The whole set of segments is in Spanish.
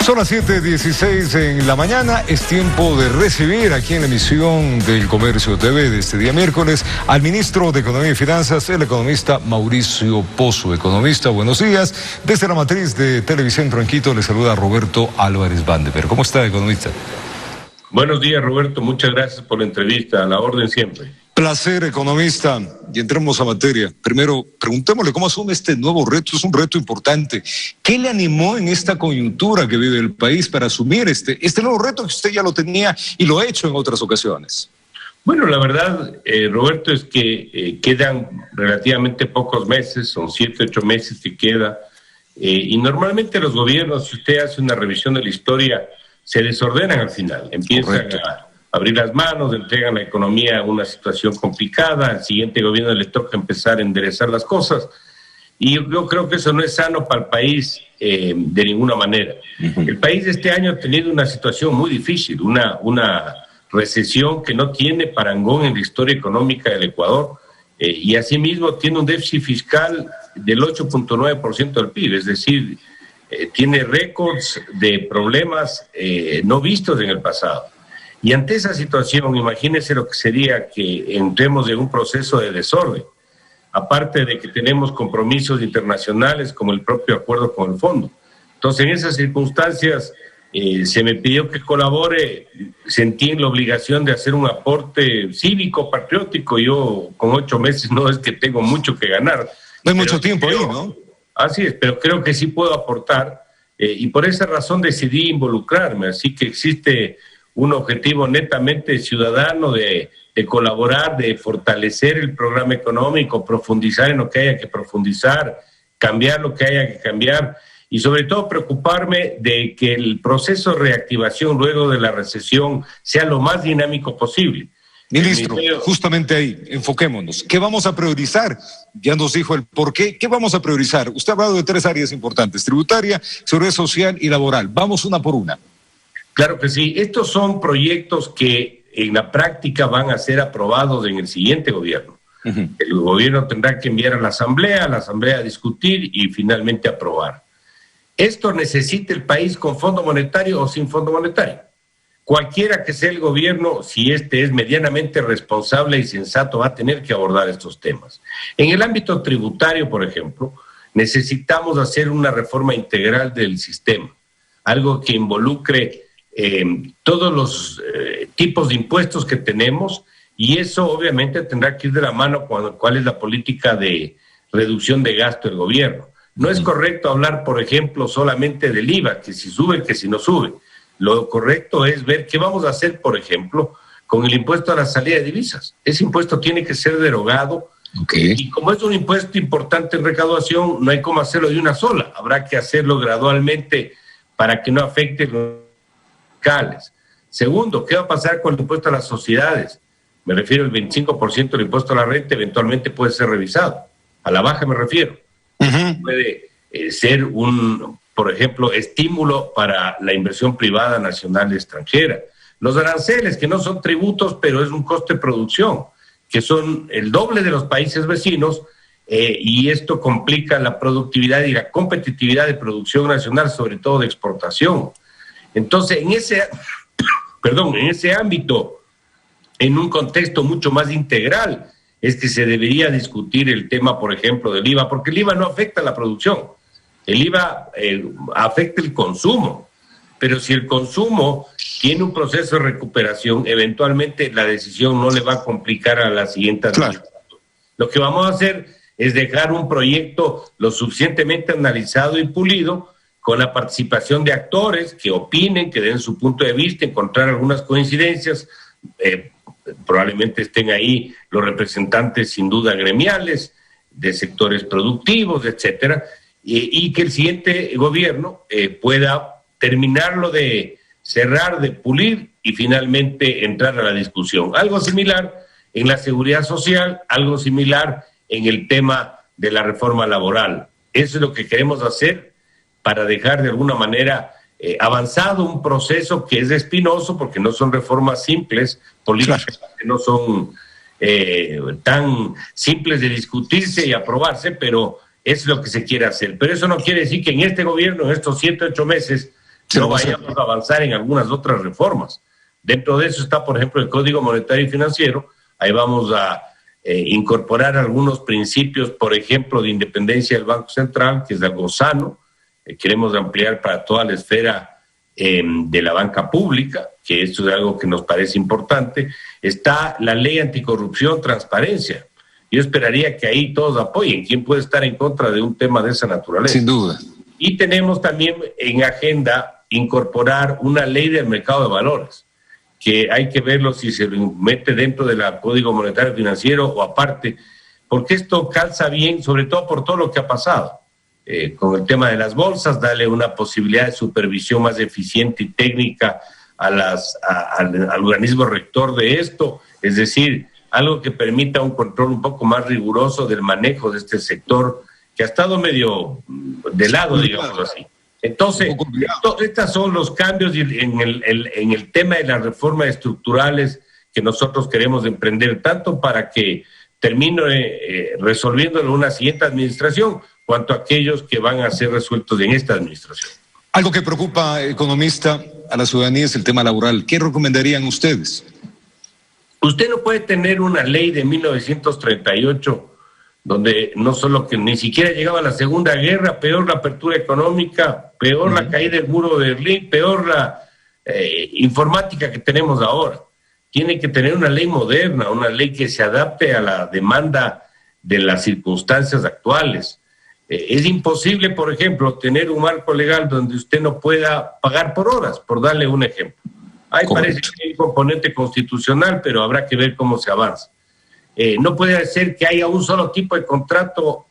Son las 7:16 en la mañana, es tiempo de recibir aquí en la emisión del Comercio TV de este día miércoles al ministro de Economía y Finanzas, el economista Mauricio Pozo. Economista, buenos días. Desde la matriz de Televisión Tranquito le saluda Roberto Álvarez Bandeper. ¿Cómo está, economista? Buenos días, Roberto. Muchas gracias por la entrevista. A la orden siempre. Placer, economista. Y entremos a materia. Primero, preguntémosle cómo asume este nuevo reto. Es un reto importante. ¿Qué le animó en esta coyuntura que vive el país para asumir este nuevo reto que usted ya lo tenía y lo ha hecho en otras ocasiones? Bueno, la verdad, Roberto, es que quedan relativamente pocos meses, son 7, 8 meses que queda. Y normalmente los gobiernos, si usted hace una revisión de la historia, se desordenan al final. Empiezan a abrir las manos, entregan la economía a una situación complicada, al siguiente gobierno le toca empezar a enderezar las cosas, y yo creo que eso no es sano para el país de ninguna manera. El país este año ha tenido una situación muy difícil, una recesión que no tiene parangón en la historia económica del Ecuador, y asimismo tiene un déficit fiscal del 8.9% del PIB, es decir, tiene récords de problemas no vistos en el pasado. Y ante esa situación, imagínense lo que sería que entremos en un proceso de desorden, aparte de que tenemos compromisos internacionales como el propio acuerdo con el fondo. Entonces, en esas circunstancias, se me pidió que colabore, sentí en la obligación de hacer un aporte cívico, patriótico. Yo con 8 meses no es que tengo mucho que ganar. No hay mucho tiempo ahí, ¿no? Así es, pero creo que sí puedo aportar, y por esa razón decidí involucrarme, así que existe un objetivo netamente ciudadano de colaborar, de fortalecer el programa económico, profundizar en lo que haya que profundizar, cambiar lo que haya que cambiar y sobre todo preocuparme de que el proceso de reactivación luego de la recesión sea lo más dinámico posible. Ministro, justamente ahí, enfoquémonos. ¿Qué vamos a priorizar? Ya nos dijo el por qué. ¿Qué vamos a priorizar? Usted ha hablado de 3 áreas importantes: tributaria, seguridad social y laboral. Vamos una por una. Claro que sí. Estos son proyectos que en la práctica van a ser aprobados en el siguiente gobierno. El gobierno tendrá que enviar a la asamblea a discutir y finalmente aprobar. Esto necesita el país con fondo monetario o sin fondo monetario. Cualquiera que sea el gobierno, si este es medianamente responsable y sensato, va a tener que abordar estos temas. En el ámbito tributario, por ejemplo, necesitamos hacer una reforma integral del sistema, algo que involucre todos los tipos de impuestos que tenemos, y eso obviamente tendrá que ir de la mano con cuál es la política de reducción de gasto del gobierno. No es correcto hablar, por ejemplo, solamente del IVA, que si sube, que si no sube. Lo correcto es ver qué vamos a hacer, por ejemplo, con el impuesto a la salida de divisas. Ese impuesto tiene que ser derogado, y como es un impuesto importante en recaudación, no hay cómo hacerlo de una sola. Habrá que hacerlo gradualmente para que no afecte los fiscales. Segundo, ¿qué va a pasar con el impuesto a las sociedades? Me refiero al 25% del impuesto a la renta, eventualmente puede ser revisado. A la baja me refiero. Puede ser por ejemplo, estímulo para la inversión privada nacional y extranjera. Los aranceles, que no son tributos, pero es un coste de producción, que son el doble de los países vecinos, y esto complica la productividad y la competitividad de producción nacional, sobre todo de exportación. Entonces, en ese ámbito, en un contexto mucho más integral, es que se debería discutir el tema, por ejemplo, del IVA, porque el IVA no afecta a la producción, el IVA afecta el consumo, pero si el consumo tiene un proceso de recuperación, eventualmente la decisión no le va a complicar a la siguiente administración. Claro. Lo que vamos a hacer es dejar un proyecto lo suficientemente analizado y pulido, con la participación de actores que opinen, que den su punto de vista, encontrar algunas coincidencias, probablemente estén ahí los representantes sin duda gremiales, de sectores productivos, etcétera, y que el siguiente gobierno pueda terminarlo de cerrar, de pulir y finalmente entrar a la discusión. Algo similar en la seguridad social, algo similar en el tema de la reforma laboral. Eso es lo que queremos hacer para dejar de alguna manera avanzado un proceso que es espinoso, porque no son reformas simples, políticas que no son tan simples de discutirse y aprobarse, pero es lo que se quiere hacer. Pero eso no quiere decir que en este gobierno, en estos 7, 8 meses, no vayamos a avanzar en algunas otras reformas. Dentro de eso está, por ejemplo, el Código Monetario y Financiero. Ahí vamos a incorporar algunos principios, por ejemplo, de independencia del Banco Central, que es algo sano. Queremos ampliar para toda la esfera de la banca pública, que esto es algo que nos parece importante. Está la ley anticorrupción, transparencia. Yo esperaría que ahí todos apoyen. ¿Quién puede estar en contra de un tema de esa naturaleza? Sin duda. Y tenemos también en agenda incorporar una ley del mercado de valores, que hay que verlo si se lo mete dentro del Código Monetario Financiero o aparte, porque esto calza bien, sobre todo por todo lo que ha pasado. Con el tema de las bolsas, darle una posibilidad de supervisión más eficiente y técnica al organismo rector de esto, es decir, algo que permita un control un poco más riguroso del manejo de este sector que ha estado medio de lado, digamos así. Entonces, estos son los cambios en el tema de las reformas estructurales que nosotros queremos emprender, tanto para que termine resolviéndolo en una siguiente administración, cuanto a aquellos que van a ser resueltos en esta administración. Algo que preocupa, economista, a la ciudadanía es el tema laboral. ¿Qué recomendarían ustedes? Usted no puede tener una ley de 1938 donde no solo que ni siquiera llegaba la Segunda Guerra, peor la apertura económica, peor la caída del muro de Berlín, peor la informática que tenemos ahora. Tiene que tener una ley moderna, una ley que se adapte a la demanda de las circunstancias actuales. Es imposible, por ejemplo, tener un marco legal donde usted no pueda pagar por horas, por darle un ejemplo. Ahí parece que hay un componente constitucional, pero habrá que ver cómo se avanza. No puede ser que haya un solo tipo de contrato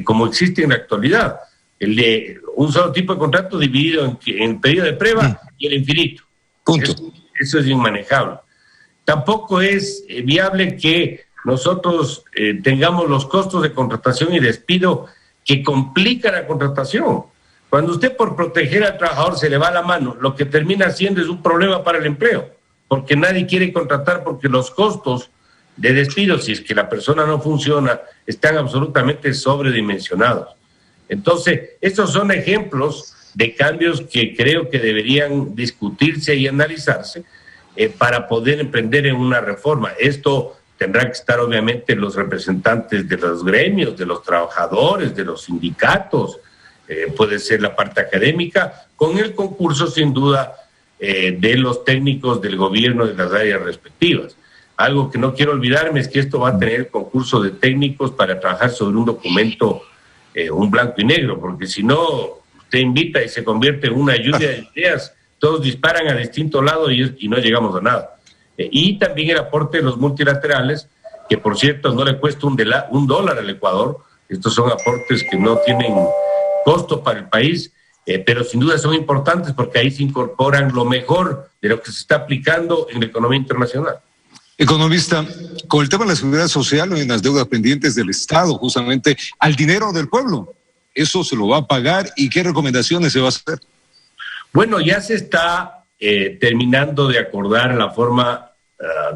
como existe en la actualidad, el de un solo tipo de contrato dividido en el periodo de prueba y el infinito. Punto. Eso es inmanejable. Tampoco es viable que nosotros tengamos los costos de contratación y despido que complican la contratación. Cuando usted por proteger al trabajador se le va la mano, lo que termina siendo es un problema para el empleo, porque nadie quiere contratar porque los costos de despido, si es que la persona no funciona, están absolutamente sobredimensionados. Entonces, estos son ejemplos de cambios que creo que deberían discutirse y analizarse para poder emprender en una reforma. Esto tendrá que estar obviamente los representantes de los gremios, de los trabajadores, de los sindicatos, puede ser la parte académica, con el concurso sin duda de los técnicos del gobierno de las áreas respectivas. Algo que no quiero olvidarme es que esto va a tener concurso de técnicos para trabajar sobre un documento, un blanco y negro, porque si no, usted invita y se convierte en una lluvia de ideas, todos disparan a distintos lados y no llegamos a nada. Y también el aporte de los multilaterales, que por cierto no le cuesta $1 al Ecuador. Estos son aportes que no tienen costo para el país, pero sin duda son importantes porque ahí se incorporan lo mejor de lo que se está aplicando en la economía internacional. Economista, con el tema de la seguridad social y las deudas pendientes del Estado, justamente al dinero del pueblo, ¿eso se lo va a pagar y qué recomendaciones se va a hacer? Bueno, ya se está terminando de acordar la forma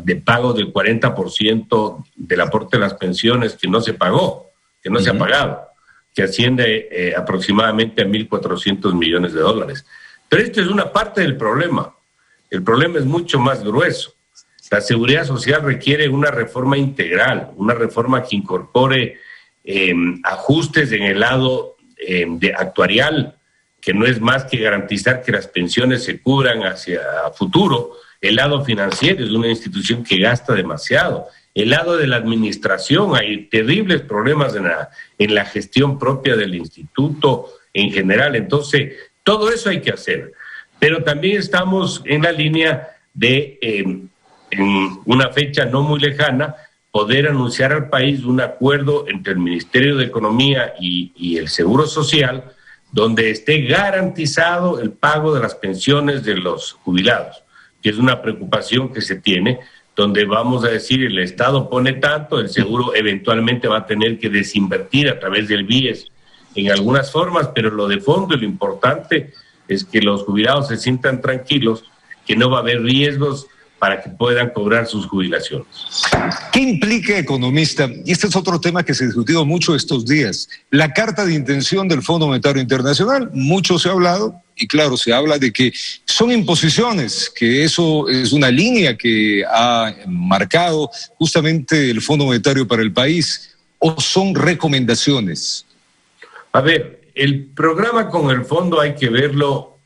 de pago del 40% del aporte de las pensiones que no se pagó, que no se ha pagado, que asciende aproximadamente a $1.400 millones. Pero esto es una parte del problema. El problema es mucho más grueso. La seguridad social requiere una reforma integral, una reforma que incorpore ajustes en el lado actuarial, que no es más que garantizar que las pensiones se cubran hacia futuro. El lado financiero es una institución que gasta demasiado. El lado de la administración, hay terribles problemas en la gestión propia del instituto en general. Entonces, todo eso hay que hacer. Pero también estamos en la línea de, en una fecha no muy lejana, poder anunciar al país un acuerdo entre el Ministerio de Economía y el Seguro Social, donde esté garantizado el pago de las pensiones de los jubilados, que es una preocupación que se tiene, donde vamos a decir el Estado pone tanto, el seguro eventualmente va a tener que desinvertir a través del BIES en algunas formas, pero lo de fondo y lo importante es que los jubilados se sientan tranquilos, que no va a haber riesgos para que puedan cobrar sus jubilaciones. ¿Qué implica, economista? Y este es otro tema que se ha discutido mucho estos días. La carta de intención del Fondo Monetario Internacional, mucho se ha hablado, y claro, se habla de que son imposiciones, que eso es una línea que ha marcado justamente el Fondo Monetario para el país, o son recomendaciones. A ver, el programa con el fondo hay que verlo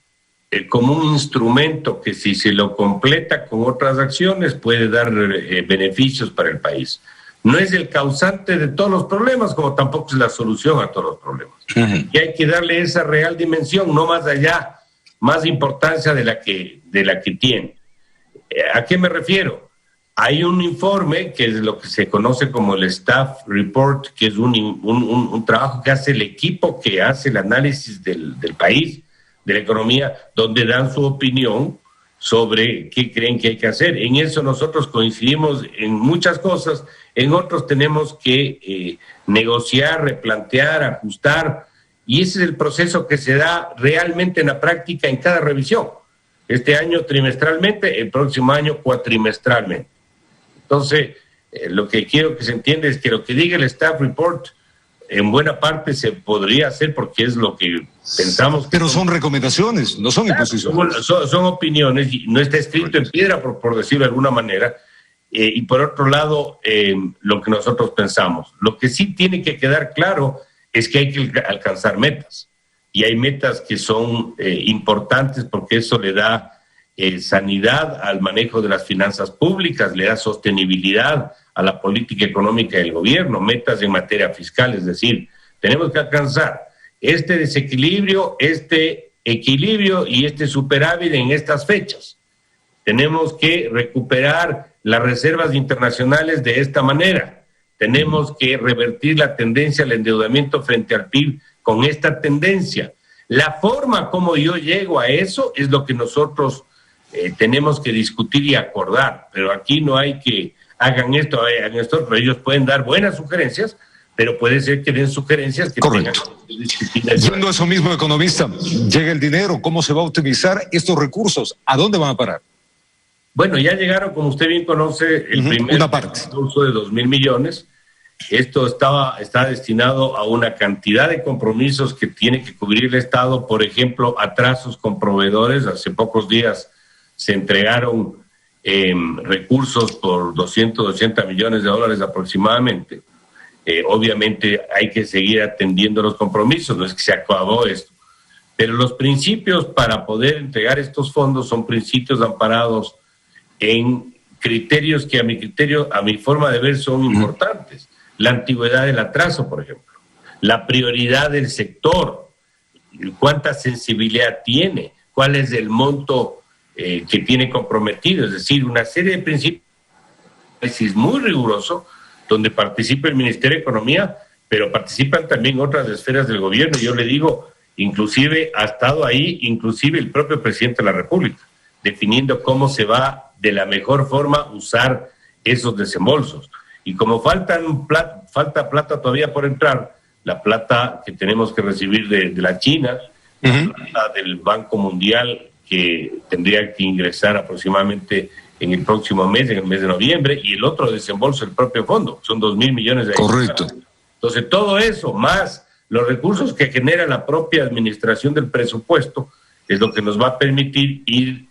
como un instrumento que, si se lo completa con otras acciones, puede dar beneficios para el país. No es el causante de todos los problemas, como tampoco es la solución a todos los problemas. Y hay que darle esa real dimensión, no más allá, más importancia de la que tiene. ¿A qué me refiero? Hay un informe que es lo que se conoce como el Staff Report, que es un trabajo que hace el equipo que hace el análisis del país, de la economía, donde dan su opinión sobre qué creen que hay que hacer. En eso nosotros coincidimos en muchas cosas, en otros tenemos que negociar, replantear, ajustar, y ese es el proceso que se da realmente en la práctica en cada revisión. Este año trimestralmente, el próximo año cuatrimestralmente. Entonces, lo que quiero que se entienda es que lo que diga el Staff Report en buena parte se podría hacer porque es lo que pensamos. Pero son recomendaciones, no son imposiciones. Son opiniones y no está escrito en piedra, por decirlo de alguna manera. Y por otro lado, lo que nosotros pensamos. Lo que sí tiene que quedar claro es que hay que alcanzar metas. Y hay metas que son importantes porque eso le da sanidad al manejo de las finanzas públicas, le da sostenibilidad a la política económica del gobierno, metas en materia fiscal, es decir, tenemos que alcanzar este desequilibrio, este equilibrio y este superávit en estas fechas. Tenemos que recuperar las reservas internacionales de esta manera. Tenemos que revertir la tendencia al endeudamiento frente al PIB con esta tendencia. La forma como yo llego a eso es lo que nosotros tenemos que discutir y acordar, pero aquí no hay que hagan esto, pero ellos pueden dar buenas sugerencias, pero puede ser que den sugerencias que tengan que discutir. Yendo a eso mismo, economista, llega el dinero, ¿cómo se va a optimizar estos recursos? ¿A dónde van a parar? Bueno, ya llegaron, como usted bien conoce, el primer uso de 2,000 millones. Esto está destinado a una cantidad de compromisos que tiene que cubrir el Estado, por ejemplo, atrasos con proveedores. Hace pocos días se entregaron recursos por 280 millones de dólares aproximadamente. Obviamente hay que seguir atendiendo los compromisos, no es que se acabó esto, pero los principios para poder entregar estos fondos son principios amparados en criterios que a mi forma de ver son importantes. La antigüedad del atraso, por ejemplo, la prioridad del sector, cuánta sensibilidad tiene, cuál es el monto que tiene comprometido, es decir, una serie de principios muy riguroso, donde participa el Ministerio de Economía, pero participan también otras esferas del gobierno. Yo le digo, inclusive ha estado ahí, inclusive el propio presidente de la República, definiendo cómo se va de la mejor forma usar esos desembolsos. Y como falta plata todavía por entrar, la plata que tenemos que recibir de la China, la plata del Banco Mundial, que tendría que ingresar aproximadamente en el próximo mes, en el mes de noviembre, y el otro desembolso del propio fondo, son 2,000 millones de euros. Correcto. Entonces, todo eso, más los recursos que genera la propia administración del presupuesto, es lo que nos va a permitir ir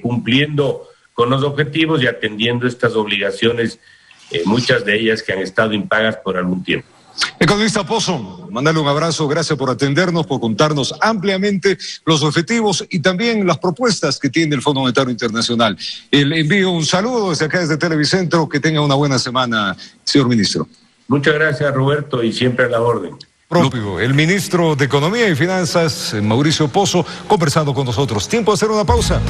cumpliendo con los objetivos y atendiendo estas obligaciones, muchas de ellas que han estado impagas por algún tiempo. Economista Pozo, mandale un abrazo, gracias por atendernos, por contarnos ampliamente los objetivos y también las propuestas que tiene el Fondo Monetario Internacional. Le envío un saludo desde acá, desde Televicentro, que tenga una buena semana, señor ministro. Muchas gracias, Roberto, y siempre a la orden. Propio, el ministro de Economía y Finanzas, Mauricio Pozo, conversando con nosotros. Tiempo de hacer una pausa.